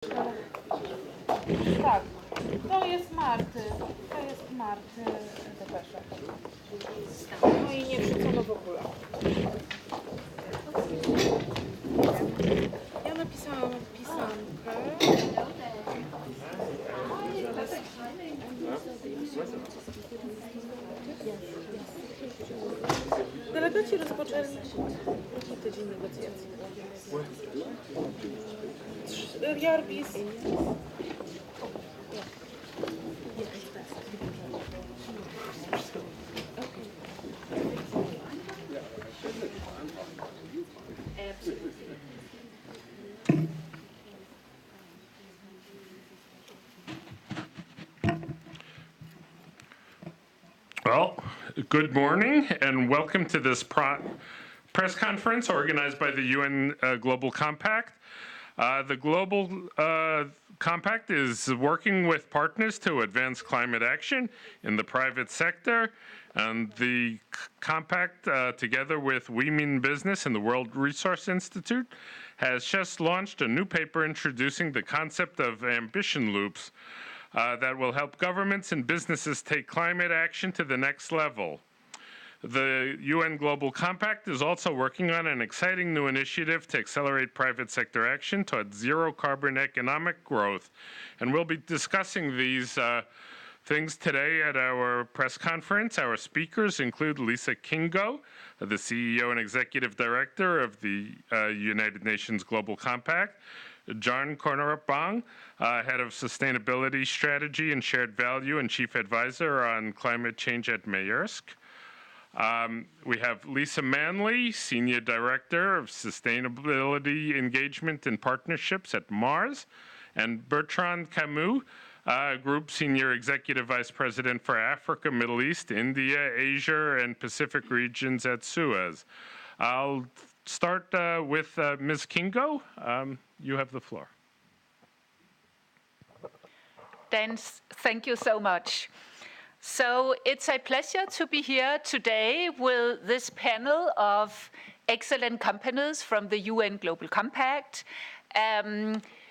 Tak, to jest Marty depesza. No i nie wrzucono w ogóle. Ja napisałam pisankę. Delegaci rozpoczęli tydzień negocjacji. Jarbis. Well, good morning and welcome to this press conference organized by the UN Global Compact. The Global Compact is working with partners to advance climate action in the private sector. And the Compact, together with We Mean Business and the World Resource Institute, has just launched a new paper introducing the concept of ambition loops that will help governments and businesses take climate action to the next level. The UN Global Compact is also working on an exciting new initiative to accelerate private sector action towards zero carbon economic growth. And we'll be discussing these things today at our press conference. Our speakers include Lise Kingo, the CEO and Executive Director of the United Nations Global Compact, John Kornerup, Head of Sustainability Strategy and Shared Value and Chief Advisor on Climate Change at Maersk. We have Lisa Manley, Senior Director of Sustainability Engagement and Partnerships at Mars, and Bertrand Camus, Group Senior Executive Vice President for Africa, Middle East, India, Asia, and Pacific regions at Suez. I'll start with Ms. Kingo. You have the floor. Thank you so much. So it's a pleasure to be here today with this panel of excellent companies from the UN Global Compact.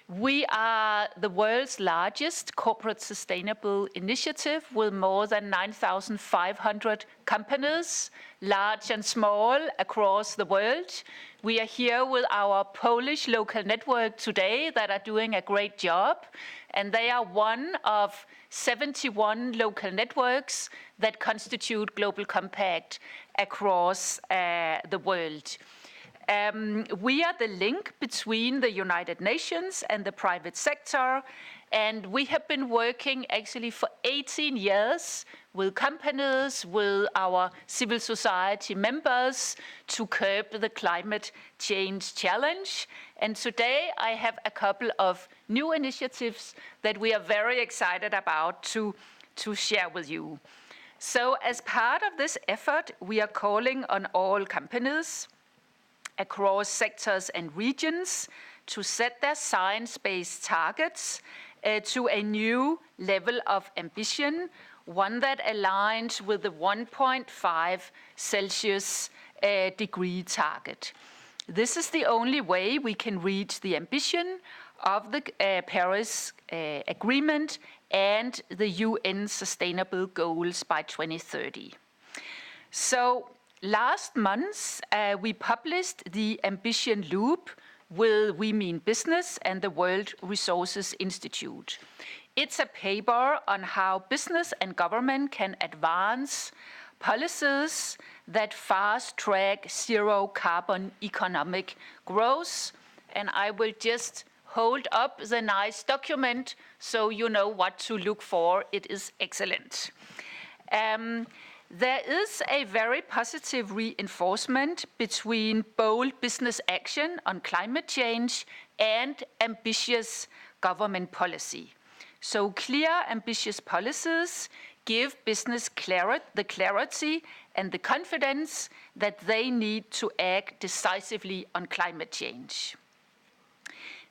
We are the world's largest corporate sustainable initiative with more than 9,500 companies, large and small, across the world. We are here with our Polish local network today that are doing a great job, and they are one of 71 local networks that constitute Global Compact across the world. We are the link between the United Nations and the private sector, and we have been working actually for 18 years with companies, with our civil society members to curb the climate change challenge. And today I have a couple of new initiatives that we are very excited about to share with you. So as part of this effort, we are calling on all companies across sectors and regions to set their science-based targets to a new level of ambition, one that aligns with the 1.5 Celsius degree target. This is the only way we can reach the ambition of the Paris Agreement and the UN Sustainable Goals by 2030. So last month, we published the Ambition Loop with We Mean Business and the World Resources Institute. It's a paper on how business and government can advance policies that fast-track zero-carbon economic growth. And I will just hold up the nice document so you know what to look for. It is excellent. There is a very positive reinforcement between bold business action on climate change and ambitious government policy. So clear, ambitious policies give business the clarity and the confidence that they need to act decisively on climate change.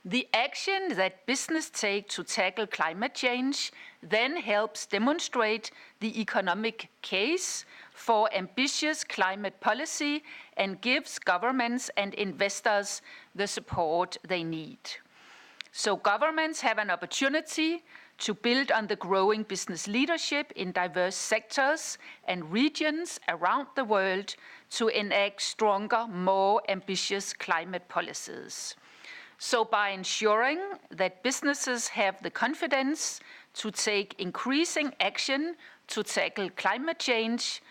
The action that business take to tackle climate change then helps demonstrate the economic case for ambitious climate policy and gives governments and investors the support they need. So governments have an opportunity to build on the growing business leadership in diverse sectors and regions around the world to enact stronger, more ambitious climate policies. So by ensuring that businesses have the confidence to take increasing action to tackle climate change,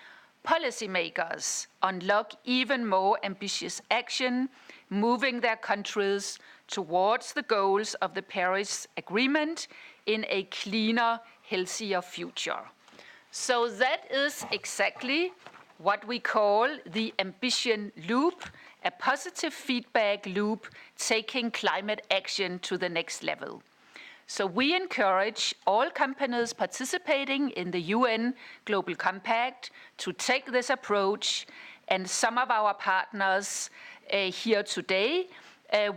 policymakers unlock even more ambitious action, moving their countries towards the goals of the Paris Agreement in a cleaner, healthier future. So that is exactly what we call the ambition loop, a positive feedback loop taking climate action to the next level. So we encourage all companies participating in the UN Global Compact to take this approach, and some of our partners here today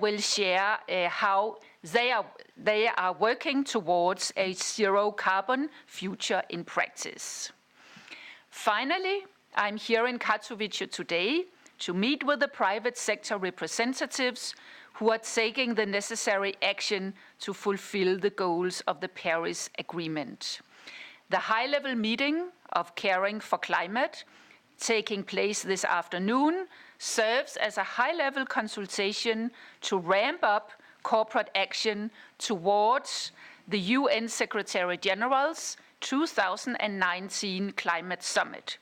will share how they are working towards a zero carbon future in practice. Finally, I'm here in Katowice today to meet with the private sector representatives who are taking the necessary action to fulfill the goals of the Paris Agreement. The high-level meeting of Caring for Climate, taking place this afternoon, serves as a high-level consultation to ramp up corporate action towards the UN Secretariat General's 2019 Climate Summit,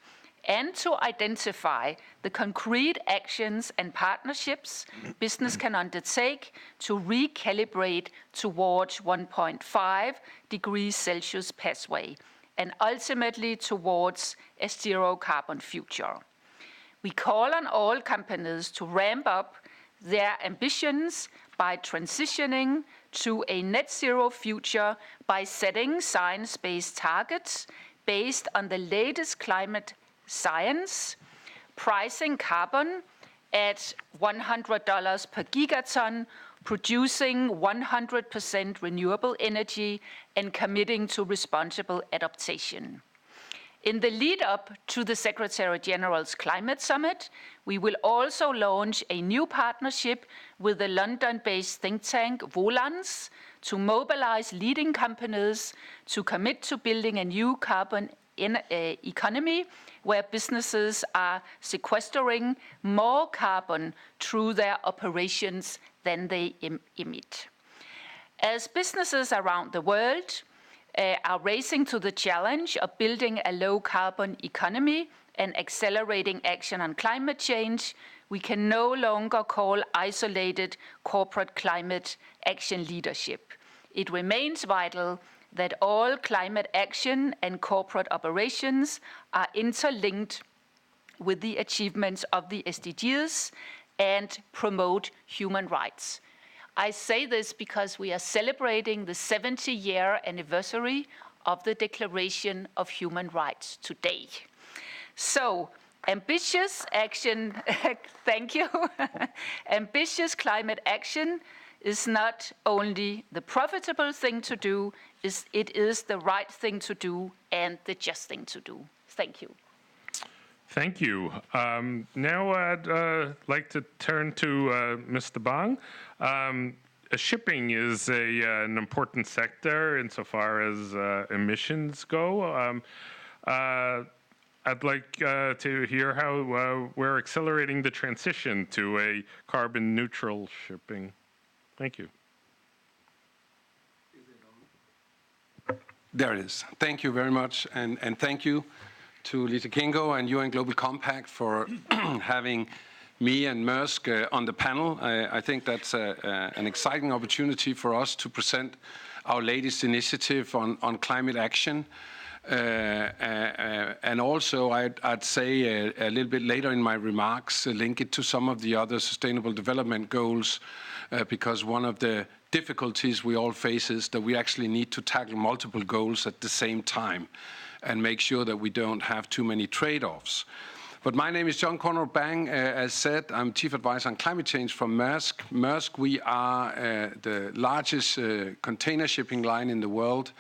and to identify the concrete actions and partnerships business can undertake to recalibrate towards 1.5 degrees Celsius pathway, and ultimately towards a zero carbon future. We call on all companies to ramp up their ambitions by transitioning to a net zero future by setting science-based targets based on the latest climate science, pricing carbon at $100 per gigaton, producing 100% renewable energy, and committing to responsible adaptation. In the lead up to the Secretary General's Climate Summit, we will also launch a new partnership with the London-based think tank Volans to mobilize leading companies to commit to building a new carbon economy where businesses are sequestering more carbon through their operations than they emit. As businesses around the world are racing to the challenge of building a low-carbon economy and accelerating action on climate change, we can no longer call isolated corporate climate action leadership. It remains vital that all climate action and corporate operations are interlinked with the achievements of the SDGs and promote human rights. I say this because we are celebrating the 70-year anniversary of the Declaration of Human Rights today. So, ambitious action, thank you, ambitious climate action is not only the profitable thing to do, it is the right thing to do and the just thing to do. Thank you. Thank you. Now I'd like to turn to Mr. Bang. Shipping is an important sector insofar as emissions go. I'd like to hear how we're accelerating the transition to a carbon neutral shipping. Thank you. There it is. Thank you very much, and thank you to Lise Kingo and UN Global Compact for having me and Maersk on the panel. I think that's an exciting opportunity for us to present our latest initiative on climate action. And also, I'd say a little bit later in my remarks, link it to some of the other sustainable development goals, because one of the difficulties we all face is that we actually need to tackle multiple goals at the same time and make sure that we don't have too many trade-offs. But my name is John Kornerup Bang. As said, I'm Chief Advisor on Climate Change from Maersk. Maersk, we are the largest container shipping line in the world.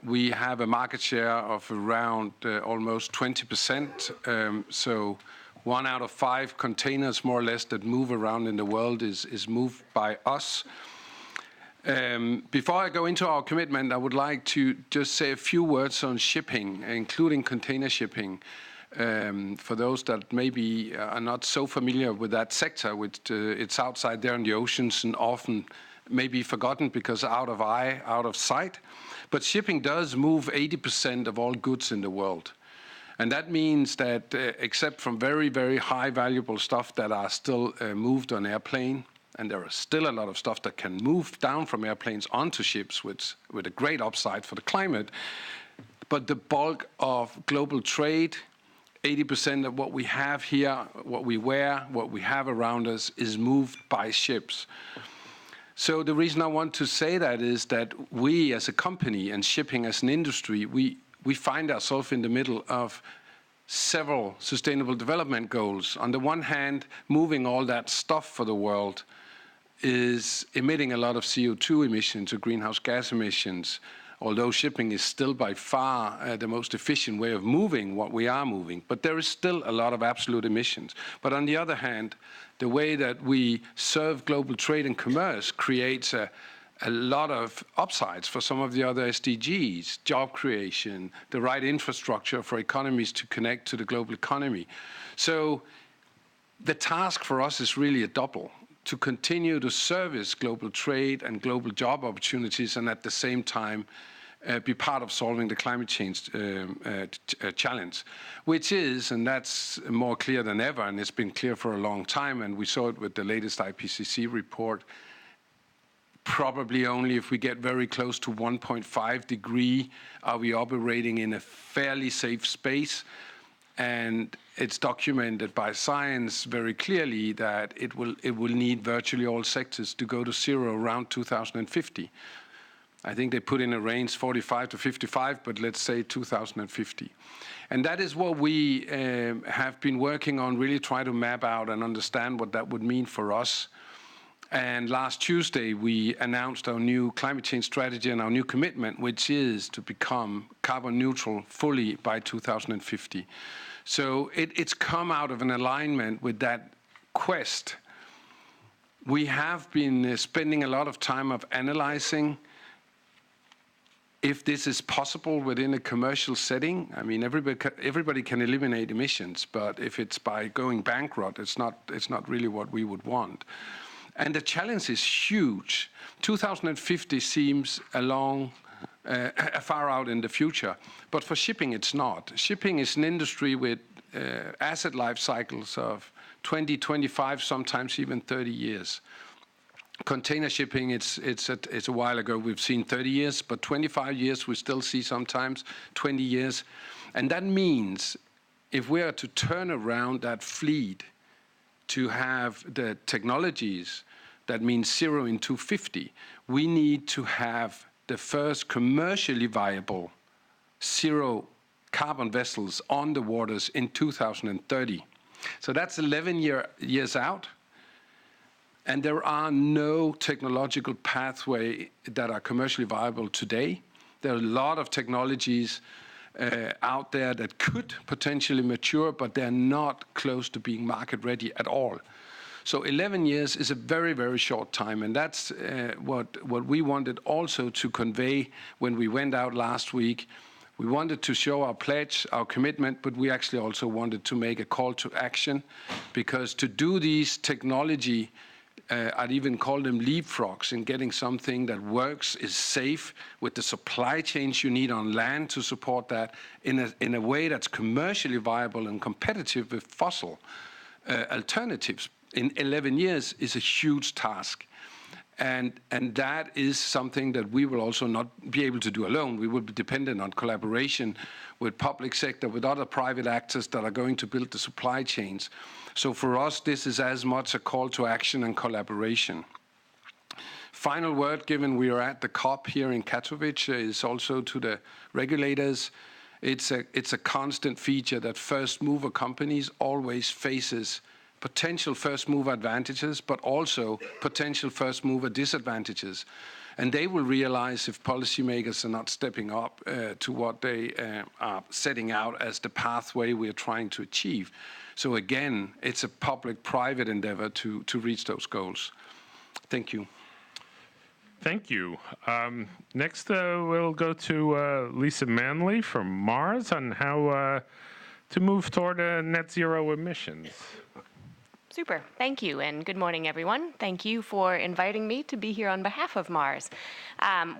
We have a market share of around almost 20%. So 1 out of 5 containers, more or less, that move around in the world is moved by us. Before I go into our commitment, I would like to just say a few words on shipping, including container shipping. For those that maybe are not so familiar with that sector, which it's outside there in the oceans and often may be forgotten because out of eye, out of sight. But shipping does move 80% of all goods in the world. And that means that except from very, very high valuable stuff that are still moved on airplane, and there is still a lot of stuff that can move down from airplanes onto ships, with a great upside for the climate. But the bulk of global trade, 80% of what we have here, what we wear, what we have around us, is moved by ships. So the reason I want to say that is that we as a company and shipping as an industry, we find ourselves in the middle of several sustainable development goals. On the one hand, moving all that stuff for the world is emitting a lot of CO2 emissions or greenhouse gas emissions, although shipping is still by far the most efficient way of moving what we are moving. But there is still a lot of absolute emissions. But on the other hand, the way that we serve global trade and commerce creates a lot of upsides for some of the other SDGs, job creation, the right infrastructure for economies to connect to the global economy. So the task for us is really a double: to continue to service global trade and global job opportunities, and at the same time be part of solving the climate change challenge, which is, and that's more clear than ever, and it's been clear for a long time, and we saw it with the latest IPCC report, probably only if we get very close to 1.5 degree are we operating in a fairly safe space. And it's documented by science very clearly that it will need virtually all sectors to go to zero around 2050. I think they put in a range 45 to 55, but let's say 2050. And that is what we have been working on, really try to map out and understand what that would mean for us. And last Tuesday, we announced our new climate change strategy and our new commitment, which is to become carbon neutral fully by 2050. So it's come out of an alignment with that quest. We have been spending a lot of time of analyzing if this is possible within a commercial setting. I mean, everybody can eliminate emissions, but if it's by going bankrupt, it's not really what we would want. And the challenge is huge. 2050 seems far out in the future, but for shipping, it's not. Shipping is an industry with asset life cycles of 20, 25, sometimes even 30 years. Container shipping, it's a while ago, we've seen 30 years, but 25 years we still see sometimes, 20 years. And that means if we are to turn around that fleet to have the technologies, that means zero in 2050, we need to have the first commercially viable zero carbon vessels on the waters in 2030. So that's 11 years out. And there are no technological pathway that are commercially viable today. There are a lot of technologies out there that could potentially mature, but they're not close to being market ready at all. So 11 years is a very, very short time. And that's what we wanted also to convey when we went out last week. We wanted to show our pledge, our commitment, but we actually also wanted to make a call to action, because to do these technology, I'd even call them leapfrogs, in getting something that works, is safe, with the supply chains you need on land to support that in a way that's commercially viable and competitive with fossil alternatives in 11 years is a huge task. And that is something that we will also not be able to do alone. We will be dependent on collaboration with public sector, with other private actors that are going to build the supply chains. So for us, this is as much a call to action and collaboration. Final word, given we are at the COP here in Katowice, is also to the regulators. It's a constant feature that first mover companies always faces potential first mover advantages, but also potential first mover disadvantages. And they will realize if policymakers are not stepping up to what they are setting out as the pathway we are trying to achieve. So again, it's a public-private endeavor to reach those goals. Thank you. Thank you. Next, we'll go to Lise Manley from Mars on how to move toward net zero emissions. Super. Thank you, and good morning, everyone. Thank you for inviting me to be here on behalf of Mars.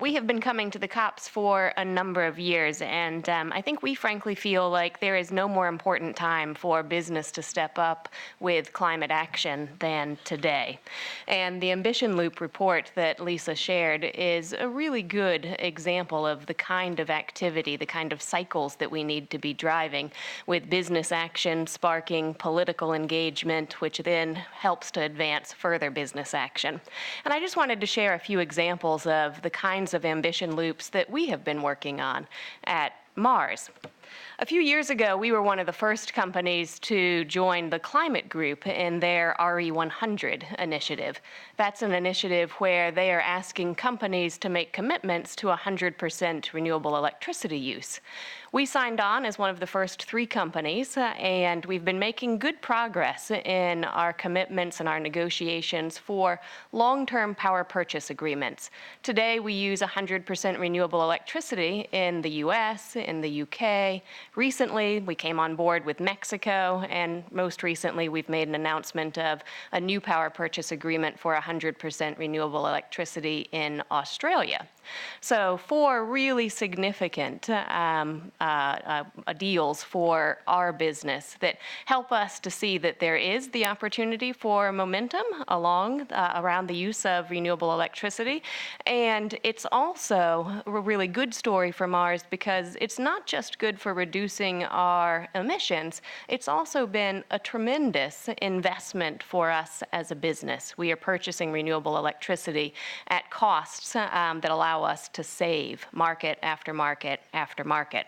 We have been coming to the COPs for a number of years, and I think we frankly feel like there is no more important time for business to step up with climate action than today. And the Ambition Loop report that Lise shared is a really good example of the kind of activity, the kind of cycles that we need to be driving, with business action sparking political engagement, which then helps to advance further business action. And I just wanted to share a few examples of the kinds of ambition loops that we have been working on at Mars. A few years ago, we were one of the first companies to join the climate group in their RE100 initiative. That's an initiative where they are asking companies to make commitments to 100% renewable electricity use. We signed on as one of the first 3 companies, and we've been making good progress in our commitments and our negotiations for long-term power purchase agreements. Today, we use 100% renewable electricity in the US, in the UK. Recently, we came on board with Mexico, and most recently, we've made an announcement of a new power purchase agreement for 100% renewable electricity in Australia. So 4 really significant deals for our business that help us to see that there is the opportunity for momentum around the use of renewable electricity. And it's also a really good story for Mars because it's not just good for reducing our emissions, it's also been a tremendous investment for us as a business. We are purchasing renewable electricity at costs that allow us to save market after market after market.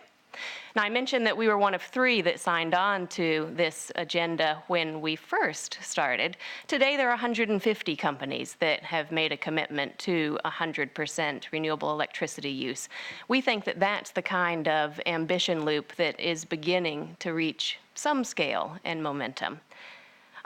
Now, I mentioned that we were one of 3 that signed on to this agenda when we first started. Today, there are 150 companies that have made a commitment to 100% renewable electricity use. We think that that's the kind of ambition loop that is beginning to reach some scale and momentum.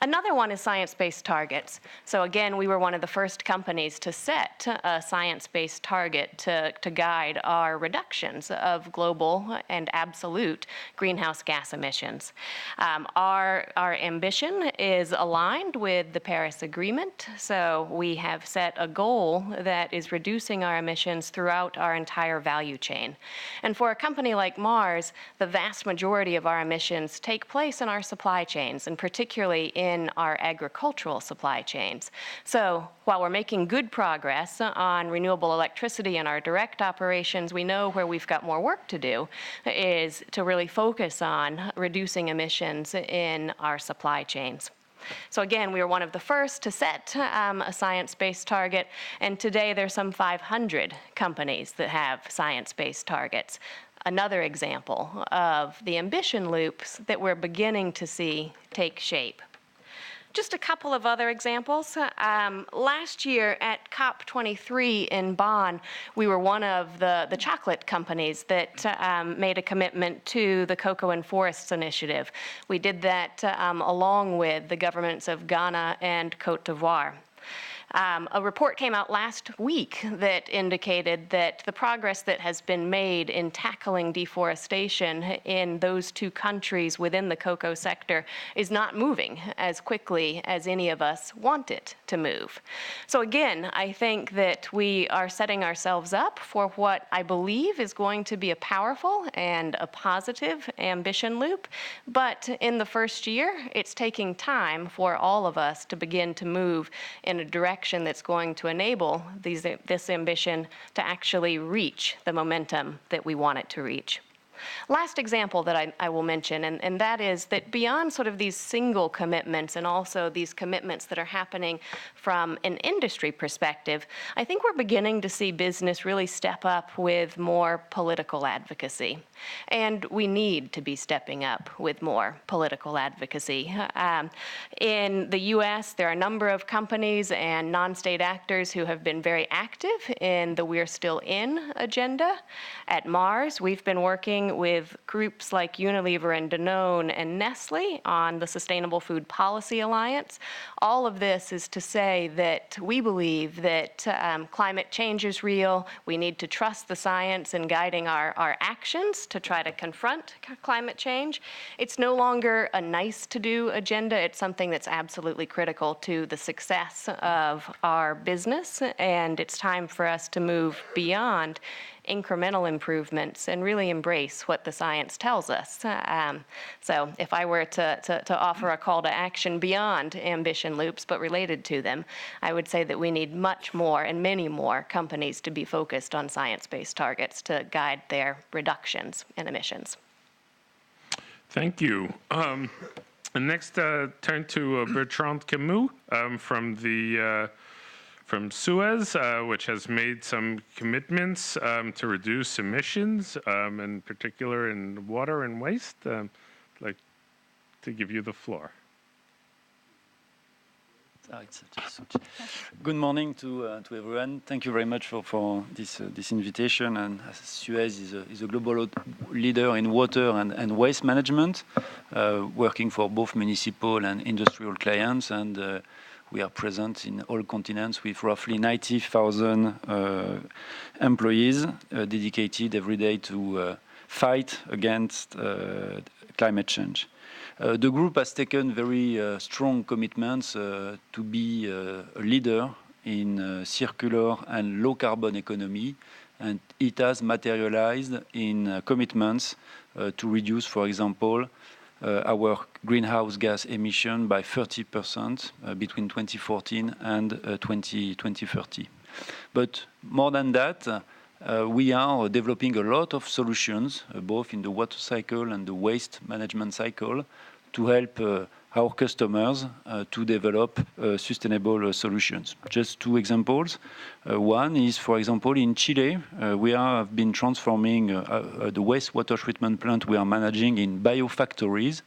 Another one is science-based targets. So again, we were one of the first companies to set a science-based target to guide our reductions of global and absolute greenhouse gas emissions. Our ambition is aligned with the Paris Agreement. So we have set a goal that is reducing our emissions throughout our entire value chain. And for a company like Mars, the vast majority of our emissions take place in our supply chains, and particularly in our agricultural supply chains. So while we're making good progress on renewable electricity in our direct operations, we know where we've got more work to do is to really focus on reducing emissions in our supply chains. So again, we were one of the first to set a science-based target, and today there's some 500 companies that have science-based targets. Another example of the ambition loops that we're beginning to see take shape. Just a couple of other examples. Last year at COP23 in Bonn, we were one of the chocolate companies that made a commitment to the Cocoa and Forests Initiative. We did that along with the governments of Ghana and Cote d'Ivoire. A report came out last week that indicated that the progress that has been made in tackling deforestation in those 2 countries within the cocoa sector is not moving as quickly as any of us want it to move. So again, I think that we are setting ourselves up for what I believe is going to be a powerful and a positive ambition loop. But in the first year, it's taking time for all of us to begin to move in a direction that's going to enable this ambition to actually reach the momentum that we want it to reach. Last example that I will mention, and that is that beyond sort of these single commitments and also these commitments that are happening from an industry perspective, I think we're beginning to see business really step up with more political advocacy. And we need to be stepping up with more political advocacy. In the US, there are a number of companies and non-state actors who have been very active in the We're Still In agenda. At Mars, we've been working working with groups like Unilever and Danone and Nestle on the Sustainable Food Policy Alliance. All of this is to say that we believe that climate change is real. We need to trust the science in guiding our actions to try to confront climate change. It's no longer a nice-to-do agenda. It's something that's absolutely critical to the success of our business, and it's time for us to move beyond incremental improvements and really embrace what the science tells us. So if I were to offer a call to action beyond ambition loops, but related to them, I would say that we need much more and many more companies to be focused on science-based targets to guide their reductions in emissions. Thank you. And next, turn to Bertrand Camus from Suez, which has made some commitments to reduce emissions, in particular in water and waste. I'd like to give you the floor. Good morning to everyone. Thank you very much for this invitation. And Suez is a global leader in water and waste management, working for both municipal and industrial clients. And we are present in all continents with roughly 90,000 employees dedicated every day to fight against climate change. The group has taken very strong commitments to be a leader in circular and low carbon economy, and it has materialized in commitments to reduce, for example, our greenhouse gas emission by 30% between 2014 and 2030. But more than that, we are developing a lot of solutions, both in the water cycle and the waste management cycle, to help our customers to develop sustainable solutions. Just two examples. One is, for example, in Chile, we have been transforming the wastewater treatment plant we are managing in biofactories.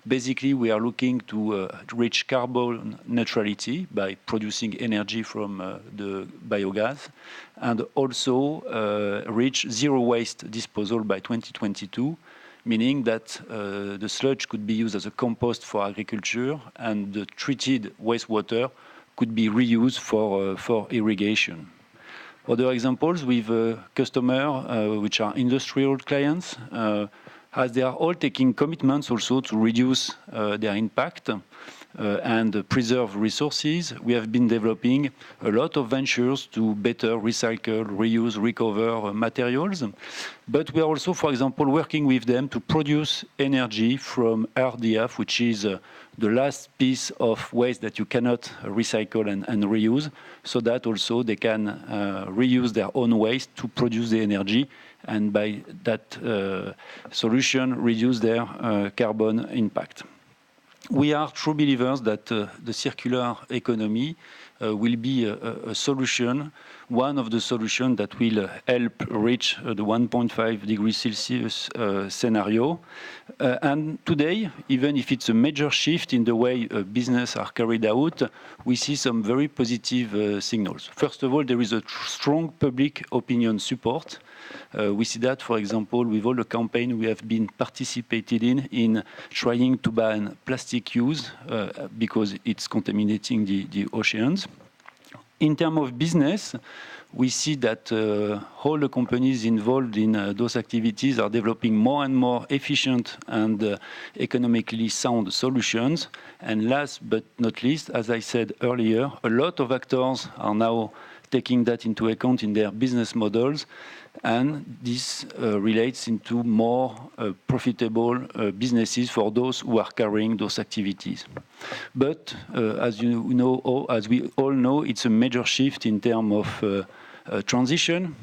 Basically, we are looking to reach carbon neutrality by producing energy from the biogas, and also reach zero waste disposal by 2022, meaning that the sludge could be used as a compost for agriculture, and the treated wastewater could be reused for irrigation. Other examples with customers, which are industrial clients, as they are all taking commitments also to reduce their impact and preserve resources. We have been developing a lot of ventures to better recycle, reuse, recover materials. But we are also, for example, working with them to produce energy from RDF, which is the last piece of waste that you cannot recycle and reuse, so that also they can reuse their own waste to produce the energy, and by that solution reduce their carbon impact. We are true believers that the circular economy will be a solution, one of the solutions that will help reach the 1.5 degrees Celsius scenario. And today, even if it's a major shift in the way business are carried out, we see some very positive signals. First of all, there is a strong public opinion support. We see that, for example, with all the campaign we have been participated in trying to ban plastic use because it's contaminating the oceans. In terms of business, we see that all the companies involved in those activities are developing more and more efficient and economically sound solutions. And last but not least, as I said earlier, a lot of actors are now taking that into account in their business models, and this relates into more profitable businesses for those who are carrying those activities. But as you know, or as we all know, it's a major shift in terms of transition.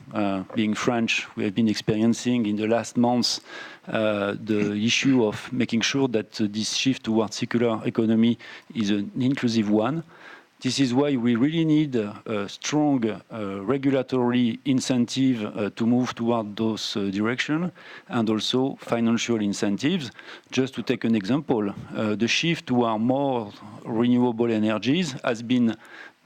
Being French, we have been experiencing in the last months the issue of making sure that this shift towards circular economy is an inclusive one. This is why we really need a strong regulatory incentive to move toward those directions, and also financial incentives. Just to take an example, the shift toward more renewable energies has been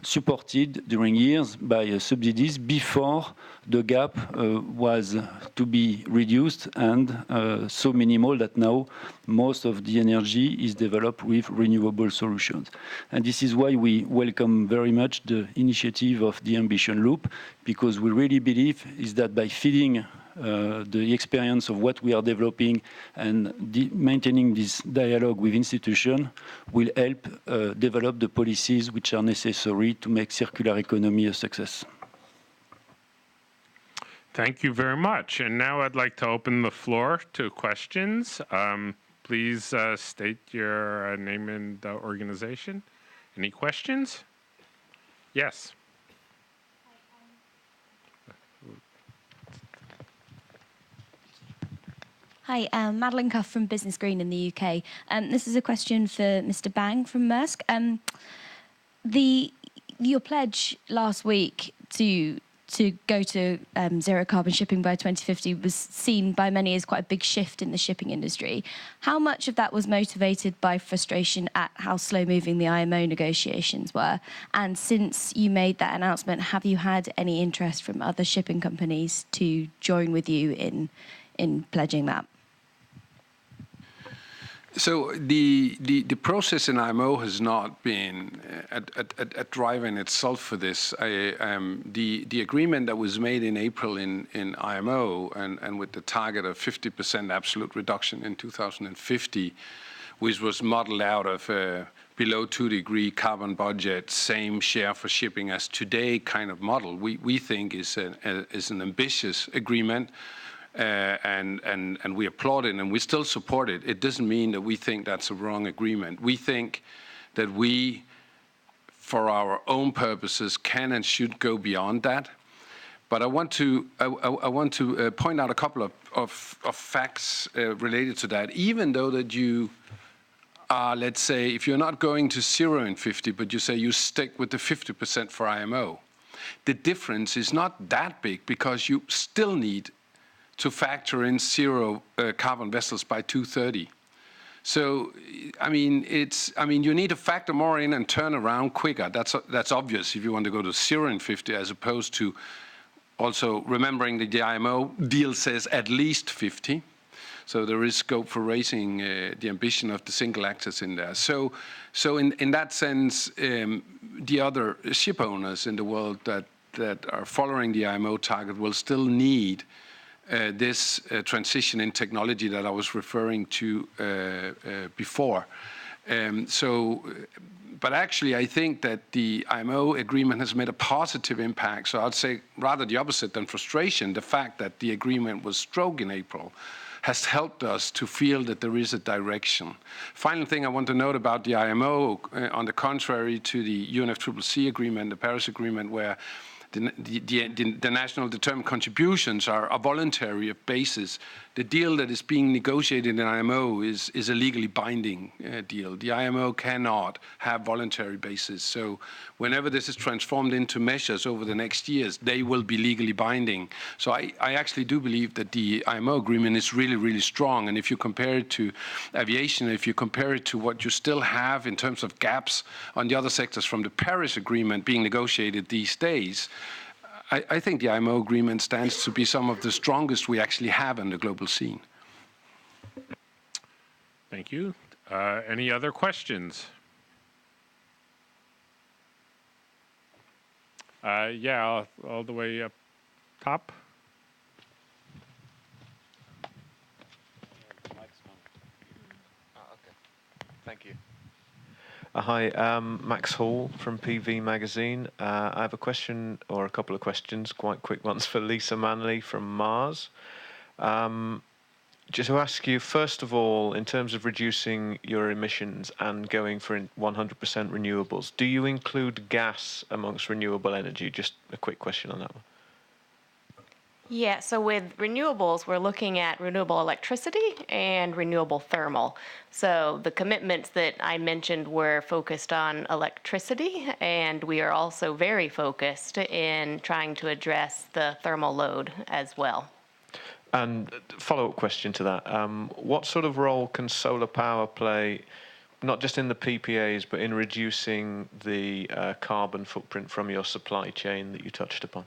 supported during years by subsidies before the gap was to be reduced and so minimal that now most of the energy is developed with renewable solutions. And this is why we welcome very much the initiative of the Ambition Loop, because we really believe is that by feeding the experience of what we are developing and maintaining this dialogue with institutions will help develop the policies which are necessary to make circular economy a success. Thank you very much. And now I'd like to open the floor to questions. Please state your name and organization. Any questions? Yes. Hi, Madeline Cuff from Business Green in the UK. This is a question for Mr. Bang from Maersk. Your pledge last week to go to zero carbon shipping by 2050 was seen by many as quite a big shift in the shipping industry. How much of that was motivated by frustration at how slow-moving the IMO negotiations were? And since you made that announcement, have you had any interest from other shipping companies to join with you in pledging that? So the process in IMO has not been a driver in itself for this. The agreement that was made in April in IMO and with the target of 50% absolute reduction in 2050, which was modeled out of below 2-degree carbon budget, same share for shipping as today kind of model, we think is an ambitious agreement. And we applaud it and we still support it. It doesn't mean that we think that's a wrong agreement. We think that we, for our own purposes, can and should go beyond that. But I want to point out a couple of facts related to that. Even though that you are, let's say, if you're not going to 0 in 50, but you say you stick with the 50% for IMO, the difference is not that big because you still need to factor in zero carbon vessels by 2030. So, I mean, you need to factor more in and turn around quicker. That's obvious if you want to go to 0 in 50, as opposed to also remembering that the IMO deal says at least 50. So there is scope for raising the ambition of the single actors in there. So in that sense, the other ship owners in the world that are following the IMO target will still need this transition in technology that I was referring to before. But actually, I think that the IMO agreement has made a positive impact. So I'd say rather the opposite than frustration. The fact that the agreement was struck in April has helped us to feel that there is a direction. Final thing I want to note about the IMO, on the contrary to the UNFCCC agreement, the Paris Agreement, where the national determined contributions are a voluntary basis. The deal that is being negotiated in IMO is a legally binding deal. The IMO cannot have voluntary basis. So whenever this is transformed into measures over the next years, they will be legally binding. So I actually do believe that the IMO agreement is really, really strong. And if you compare it to aviation, if you compare it to what you still have in terms of gaps on the other sectors from the Paris Agreement being negotiated these days, I think the IMO agreement stands to be some of the strongest we actually have in the global scene. Thank you. Any other questions? Yeah, all the way up top. Thank you. Hi, Max Hall from PV Magazine. I have a question or a couple of questions, quite quick ones for Lise Manley from Mars. Just to ask you, first of all, in terms of reducing your emissions and going for 100% renewables, do you include gas amongst renewable energy? Just a quick question on that one. Yeah, so with renewables, we're looking at renewable electricity and renewable thermal. So the commitments that I mentioned were focused on electricity, and we are also very focused in trying to address the thermal load as well. And follow-up question to that, what sort of role can solar power play not just in the PPAs, but in reducing the carbon footprint from your supply chain that you touched upon?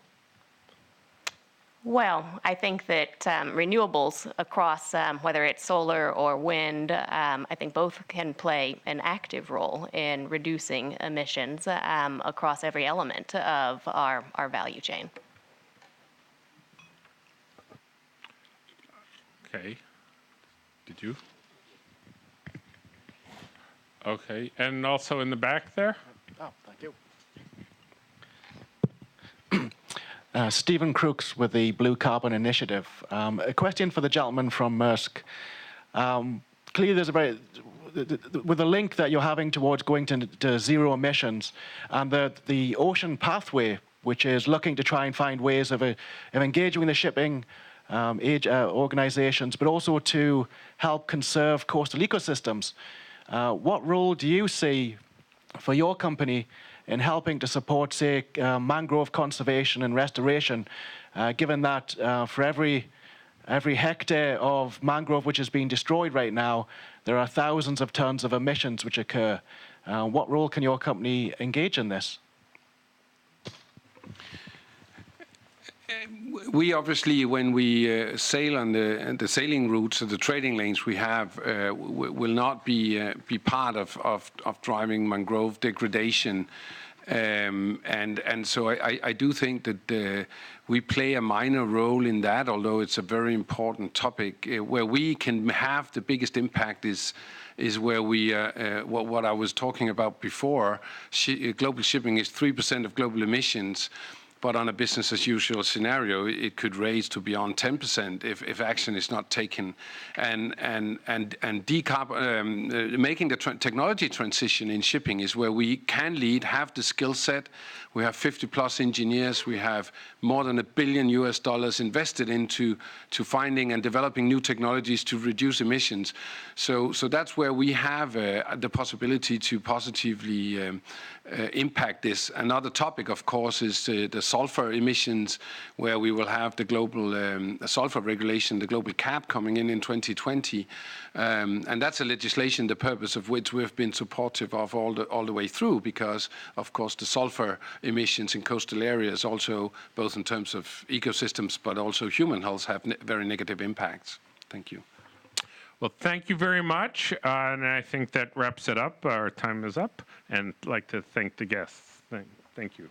Well, I think that renewables across, whether it's solar or wind, I think both can play an active role in reducing emissions across every element of our value chain. Okay. Did you? Okay, and also in the back there? Oh, thank you. Stephen Crooks with the Blue Carbon Initiative. A question for the gentleman from Maersk. Clearly, there's with the link that you're having towards going to zero emissions, and the ocean pathway, which is looking to try and find ways of engaging with the shipping organizations, but also to help conserve coastal ecosystems. What role do you see for your company in helping to support, say, mangrove conservation and restoration, given that for every hectare of mangrove which is being destroyed right now, there are thousands of tons of emissions which occur. What role can your company engage in this? We obviously, when we sail on the sailing routes or the trading lanes we have, will not be part of driving mangrove degradation, and so I do think that we play a minor role in that, although it's a very important topic. Where we can have the biggest impact is where we what I was talking about before. Global shipping is 3% of global emissions. But on a business-as-usual scenario, it could raise to beyond 10% if action is not taken. And making the technology transition in shipping is where we can lead, have the skill set. We have 50+ engineers. We have more than $1 billion invested into finding and developing new technologies to reduce emissions. So that's where we have the possibility to positively impact this. Another topic, of course, is the sulfur emissions, where we will have the global sulfur regulation, the global cap coming in 2020. And that's a legislation, the purpose of which we've been supportive of all the way through, because, of course, the sulfur emissions in coastal areas also, both in terms of ecosystems, but also human health, have very negative impacts. Thank you. Well, thank you very much, and I think that wraps it up. Our time is up, and I'd like to thank the guests. Thank you.